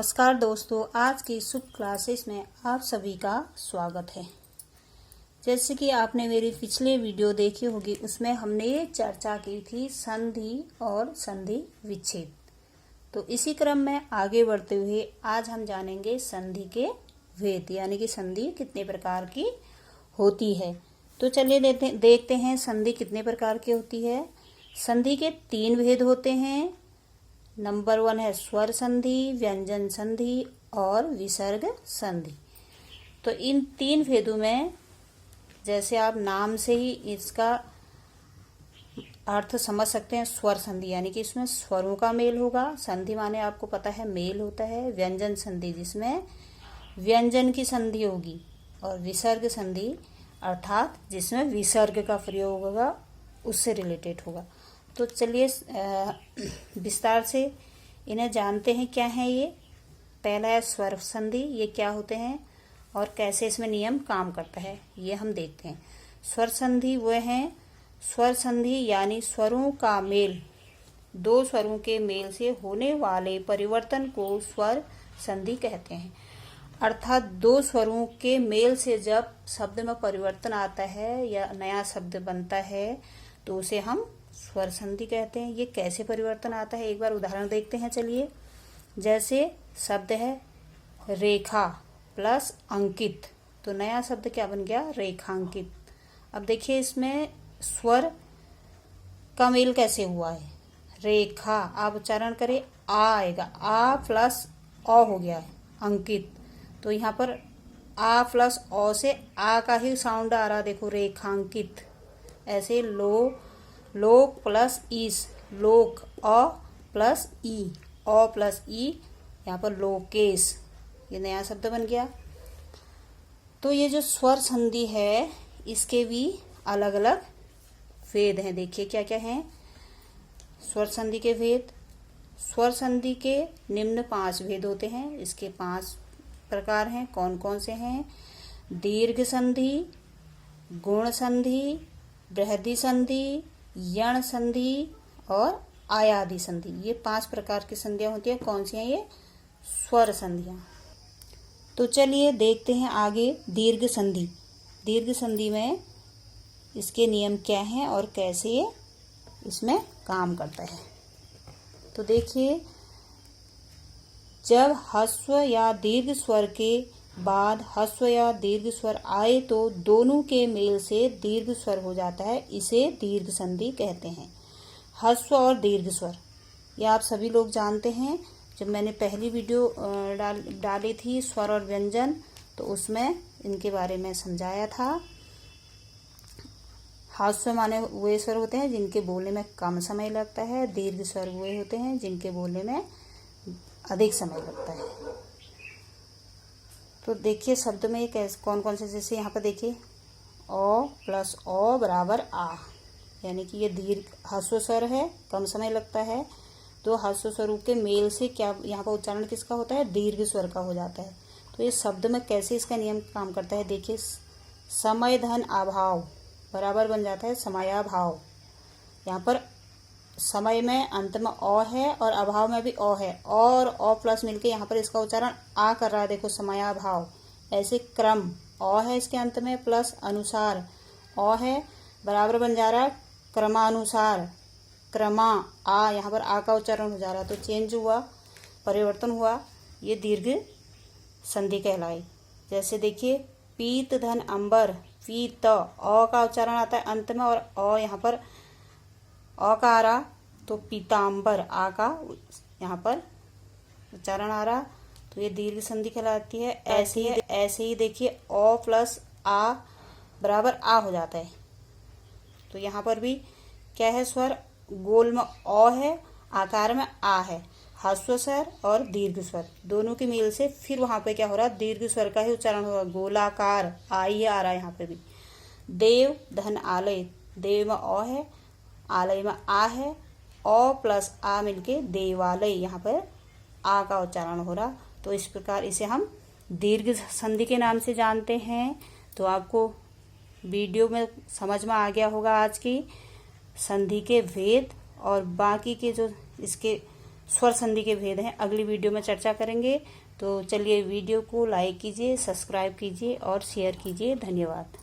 नमस्कार दोस्तों, आज की शुभ क्लासेस में आप सभी का स्वागत है। जैसे कि आपने मेरी पिछले वीडियो देखी होगी, उसमें हमने ये चर्चा की थी संधि और संधि विच्छेद। तो इसी क्रम में आगे बढ़ते हुए आज हम जानेंगे संधि के भेद, यानी कि संधि कितने प्रकार की होती है। तो चलिए देखते हैं संधि कितने प्रकार की होती है। संधि के 3 भेद होते हैं। नंबर 1 है स्वर संधि, व्यंजन संधि और विसर्ग संधि। तो इन 3 भेदों में जैसे आप नाम से ही इसका अर्थ समझ सकते हैं, स्वर संधि यानी कि इसमें स्वरों का मेल होगा। संधि माने आपको पता है मेल होता है। व्यंजन संधि जिसमें व्यंजन की संधि होगी, और विसर्ग संधि अर्थात जिसमें विसर्ग का प्रयोग होगा, उससे रिलेटेड होगा। तो चलिए विस्तार से इन्हें जानते हैं क्या है ये। पहला है स्वर संधि, ये क्या होते हैं और कैसे इसमें नियम काम करता है, ये हम देखते हैं। स्वर संधि वह है, स्वर संधि यानी स्वरों का मेल, 2 स्वरों के मेल से होने वाले परिवर्तन को स्वर संधि कहते हैं। अर्थात 2 स्वरों के मेल से जब शब्द में परिवर्तन आता है या नया शब्द बनता है तो उसे हम स्वर संधि कहते हैं। ये कैसे परिवर्तन आता है, एक बार उदाहरण देखते हैं। चलिए, जैसे शब्द है रेखा प्लस अंकित, तो नया शब्द क्या बन गया, रेखांकित। अब देखिए इसमें स्वर का मेल कैसे हुआ है। रेखा, आप उच्चारण करें आ आएगा, आ प्लस औ हो गया है अंकित। तो यहाँ पर आ प्लस औ से आ का ही साउंड आ रहा, देखो रेखांकित। ऐसे लोक प्लस ईस, लोक, अ प्लस ई, अ प्लस ई, यहाँ पर लोकेश, ये नया शब्द बन गया। तो ये जो स्वर संधि है इसके भी अलग अलग भेद हैं। देखिए क्या क्या हैं स्वर संधि के भेद। स्वर संधि के निम्न 5 भेद होते हैं। इसके 5 प्रकार हैं। कौन कौन से हैं? दीर्घ संधि, गुण संधि, बृहदि संधि, यण संधि और आयादि संधि। ये 5 प्रकार की संधियां होती है। कौन सी हैं ये? स्वर संधियां। तो चलिए देखते हैं आगे दीर्घ संधि। दीर्घ संधि में इसके नियम क्या हैं और कैसे ये इसमें काम करता है। तो देखिए, जब ह्रस्व या दीर्घ स्वर के बाद ह्रस्व या दीर्घ स्वर आए तो दोनों के मेल से दीर्घ स्वर हो जाता है, इसे दीर्घ संधि कहते हैं। ह्रस्व और दीर्घ स्वर ये आप सभी लोग जानते हैं। जब मैंने पहली वीडियो डाली थी स्वर और व्यंजन, तो उसमें इनके बारे में समझाया था। ह्रस्व माने वे स्वर होते हैं जिनके बोलने में कम समय लगता है। दीर्घ स्वर वे होते हैं जिनके बोलने में अधिक समय लगता है। तो देखिए शब्द में ये कौन कौन से, जैसे यहाँ पर देखिए ओ प्लस ओ बराबर आ, यानी कि ये दीर्घ ह्रस्व स्वर है, कम समय लगता है। तो ह्रस्व स्वरों के मेल से क्या यहाँ पर उच्चारण किसका होता है? दीर्घ स्वर का हो जाता है। तो ये शब्द में कैसे इसका नियम काम करता है, देखिए समय धन अभाव बराबर बन जाता है समयाभाव। यहाँ पर समय में अंत में अ है और अभाव में भी अ है, और अ प्लस मिलके यहाँ पर इसका उच्चारण आ कर रहा है। देखो समयाभाव। ऐसे क्रम अ है इसके अंत में प्लस अनुसार अ है, बराबर बन जा रहा है क्रमानुसार, क्रमा आ, यहाँ पर आ का उच्चारण हो जा रहा है। तो चेंज हुआ, परिवर्तन हुआ, ये दीर्घ संधि कहलाई। जैसे देखिए पीत धन अंबर, पीत, अ का उच्चारण आता है अंत में और अ यहाँ पर अ का आ रहा, तो पीताम्बर, आ का यहाँ पर उच्चारण आ रहा, तो ये दीर्घ संधि कहलाती है। ऐसे ही देखिए अ प्लस आ बराबर आ हो जाता है। तो यहाँ पर भी क्या है, स्वर गोल में अ है, आकार में आ है। ह्रस्व स्वर और दीर्घ स्वर दोनों के मेल से फिर वहां पे क्या हो रहा है, दीर्घ स्वर का ही उच्चारण होगा। गोलाकार आ ही आ रहा है यहाँ पे भी। देव धन आलय, देव में अ है, आलय में आ है, अ प्लस आ मिलके देवालय, यहाँ पर आ का उच्चारण हो रहा। तो इस प्रकार इसे हम दीर्घ संधि के नाम से जानते हैं। तो आपको वीडियो में समझ में आ गया होगा आज की संधि के भेद, और बाकी के जो इसके स्वर संधि के भेद हैं, अगली वीडियो में चर्चा करेंगे। तो चलिए वीडियो को लाइक कीजिए, सब्सक्राइब कीजिए और शेयर कीजिए। धन्यवाद।